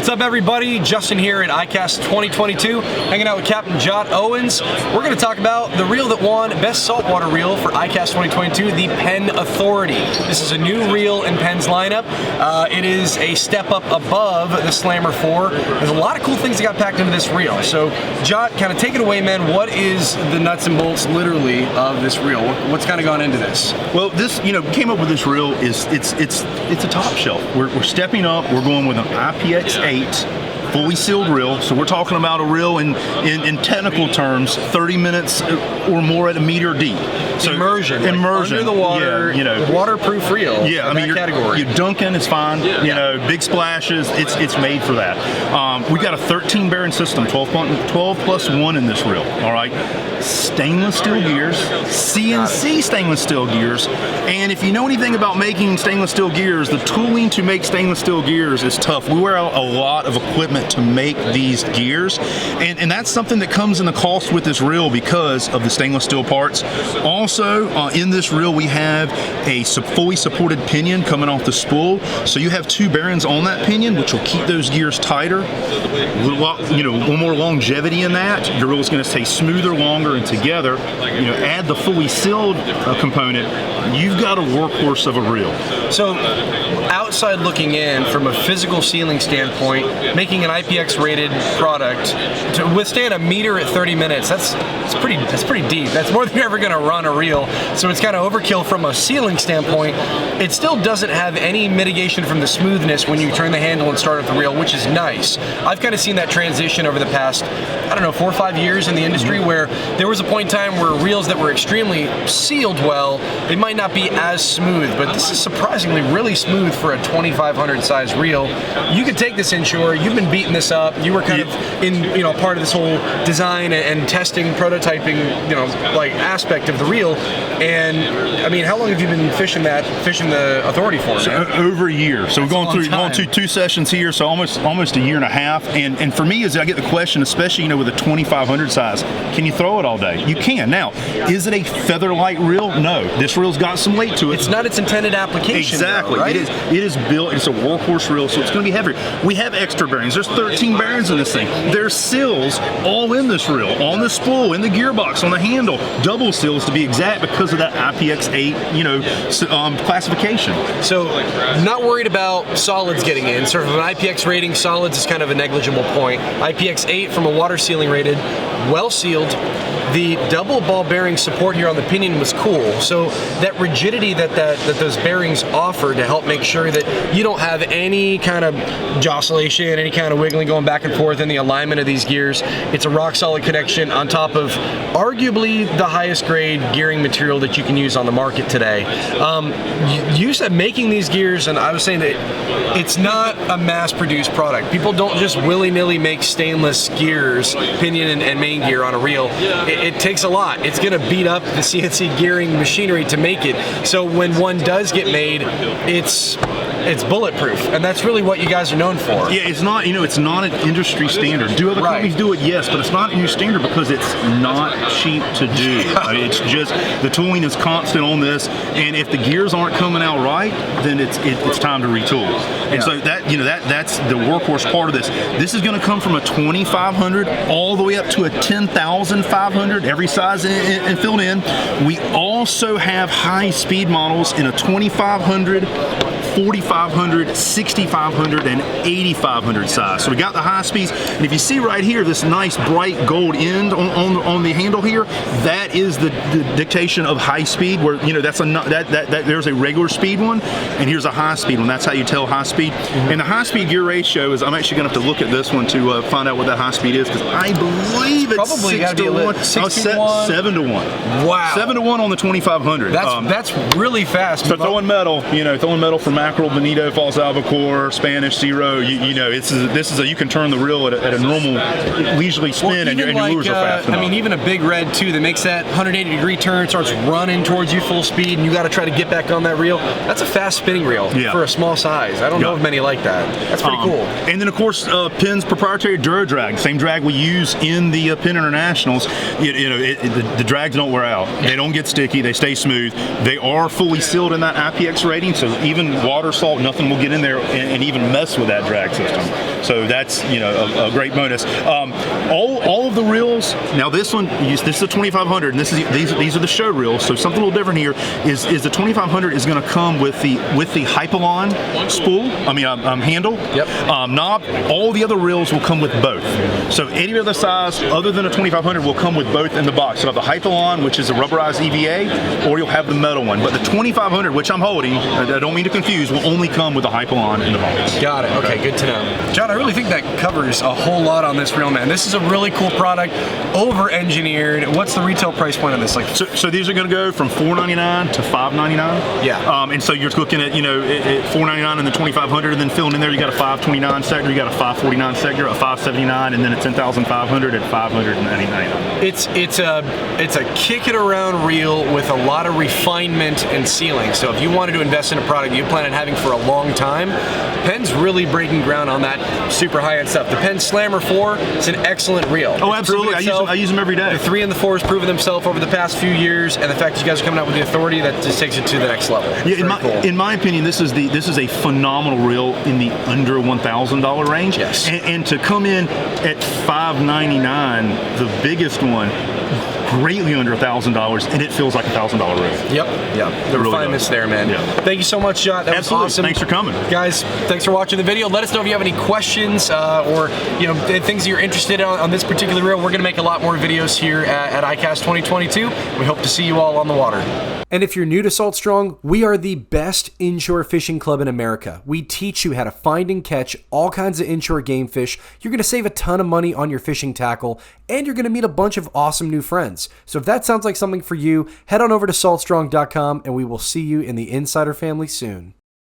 What's up, everybody? Justin here at iCast 2022, hanging out with Captain Jot Owens. We're going to talk about the reel that won Best Saltwater Reel for iCast 2022, the Penn Authority. This is a new reel in Penn's lineup. It is a step up above the Slammer 4. There's a lot of cool things that got packed into this reel. So, Jot, kind of take it away, man. What is the nuts and bolts, literally, of this reel? What's kind of gone into this? Well, this, came up with this reel is it's a top shelf. We're stepping up. We're going with an IPX8 fully sealed reel. So we're talking about a reel in technical terms, 30 minutes or more at a meter deep. So immersion, under the water, waterproof reel. Yeah, I mean, you're dunking is fine. Big splashes. It's made for that. We got a 13 bearing system, 12 plus 1 in this reel. All right, stainless steel gears, CNC stainless steel gears. And if you know anything about making stainless steel gears, the tooling to make stainless steel gears is tough. We wear a lot of equipment to make these gears, and that's something that comes in the cost with this reel because of the stainless steel parts. Also, in this reel we have a fully supported pinion coming off the spool, so you have 2 bearings on that pinion, which will keep those gears tighter. A little more longevity in that. Your reel is going to stay smoother, longer, and together. Add the fully sealed component, you've got a workhorse of a reel. So, outside looking in, from a physical sealing standpoint, making an IPX rated product to withstand a meter at 30 minutes, that's pretty deep. That's more than you're ever going to run a reel. So it's kind of overkill from a sealing standpoint. It still doesn't have any mitigation from the smoothness when you turn the handle and start up the reel, which is nice. I've kind of seen that transition over the past, 4 or 5 years in the industry, where there was a point in time where reels that were extremely sealed well, they might not be as smooth, but this is surprisingly really smooth for a 2500 size reel. You could take this inshore. You've been beating this up. You were kind of in, part of this whole design and testing, prototyping, aspect of the reel. And I mean, how long have you been fishing the Authority for? So, over a year. So we're going through 2 sessions here, so almost a year and a half. And for me, as I get the question, especially with a 2500 size, can you throw it all day? You can. Now, is it a feather light reel? No. This reel's got some weight to it. It's not its intended application. Exactly. Though, right? It is built. It's a workhorse reel, so it's going to be heavier. We have extra bearings. There's 13 bearings in this thing. There's seals all in this reel, on the spool, in the gearbox, on the handle, double seals to be exact, because of that IPX8, classification. So, not worried about solids getting in. Sort of an IPX rating, solids is kind of a negligible point. IPX8 from a water sealing rated, well sealed. The double ball bearing support here on the pinion was cool. So that rigidity that those bearings offer to help make sure that you don't have any kind of joscillation, any kind of wiggling going back and forth in the alignment of these gears. It's a rock solid connection on top of arguably the highest grade gearing material that you can use on the market today. You said making these gears, and I was saying that it's not a mass-produced product. People don't just willy-nilly make stainless gears, pinion and main gear on a reel. It takes a lot. It's going to beat up the CNC gearing machinery to make it. So when one does get made, it's bulletproof, and that's really what you guys are known for. Yeah, it's not an industry standard. Do other companies do it? Yes, but it's not a new standard because it's not cheap to do. It's just the tooling is constant on this, and if the gears aren't coming out right, then it's time to retool. And so that's the workhorse part of this. This is going to come from a 2500 all the way up to a 10,500. Every size and filled in. We also have high speed models in a 2500, 4500, 6500, and 8500 size. So we got the high speeds, and if you see right here, this nice bright gold end on the handle here, that is the dictation of high speed. Where there's a regular speed one, and here's a high speed one. That's how you tell high speed. And the high speed gear ratio is, I'm actually going to have to look at this one to find out what that high speed is, because I believe it's probably 6 to 1. 7 to 1. Wow. 7 to 1 on the 2500. That's really fast. So throwing metal from mackerel, bonito, false albacore, Spanish, zero. This is you can turn the reel at a normal leisurely spin, and your lures are fast enough. I mean, even a big red too that makes that 180-degree turn, starts running towards you full speed, and you got to try to get back on that reel. That's a fast spinning reel for a small size. I don't know of many like that. That's pretty cool. And then of course, Penn's proprietary Dura drag, same drag we use in the Penn Internationals. The drags don't wear out. They don't get sticky. They stay smooth. They are fully sealed in that IPX rating, so even water, salt, nothing will get in there and even mess with that drag system. So that's, you know, a great bonus. All of the reels. Now this one, this is a 2500, and these are the show reels. So something a little different here is the 2500 is going to come with the Hypalon spool. Handle. Yep. Knob. All the other reels will come with both. So any other size other than a 2500 will come with both in the box. You'll have the Hypalon, which is a rubberized EVA, or you'll have the metal one. But the 2500, which I'm holding, I don't mean to confuse, will only come with the Hypalon in the box. Got it. Okay, good to know. John, I really think that covers a whole lot on this reel, man. This is a really cool product, over-engineered. What's the retail price point on this? So these are going to go from $499 to $599. Yeah. And so you're looking at, at $499 and the 2500, and then filling in there, you got a $529 sector, you got a $549 sector, a $579, and then a 10,500 at $599. It's a kick it around reel with a lot of refinement and sealing. So if you wanted to invest in a product you plan on having for a long time, Penn's really breaking ground on that super high-end stuff. The Penn Slammer 4 is an excellent reel. Oh, absolutely. I use them every day. The 3 and the 4 has proven themselves over the past few years, and the fact that you guys are coming out with the Authority, that just takes it to the next level. Yeah, in my opinion, this is a phenomenal reel in the under $1,000 range. Yes. And to come in at $599, the biggest one, greatly under $1,000, and it feels like a $1,000 reel. Yep. The refinement's there, man. Yeah. Thank you so much, Jot. That Absolutely. was awesome. Thanks for coming, guys. Thanks for watching the video. Let us know if you have any questions or things that you're interested in on this particular reel. We're going to make a lot more videos here at iCast 2022. We hope to see you all on the water. And if you're new to Salt Strong, we are the best inshore fishing club in America. We teach you how to find and catch all kinds of inshore game fish. You're going to save a ton of money on your fishing tackle, and you're going to meet a bunch of awesome new friends. So if that sounds like something for you, head on over to saltstrong.com, and we will see you in the Insider family soon.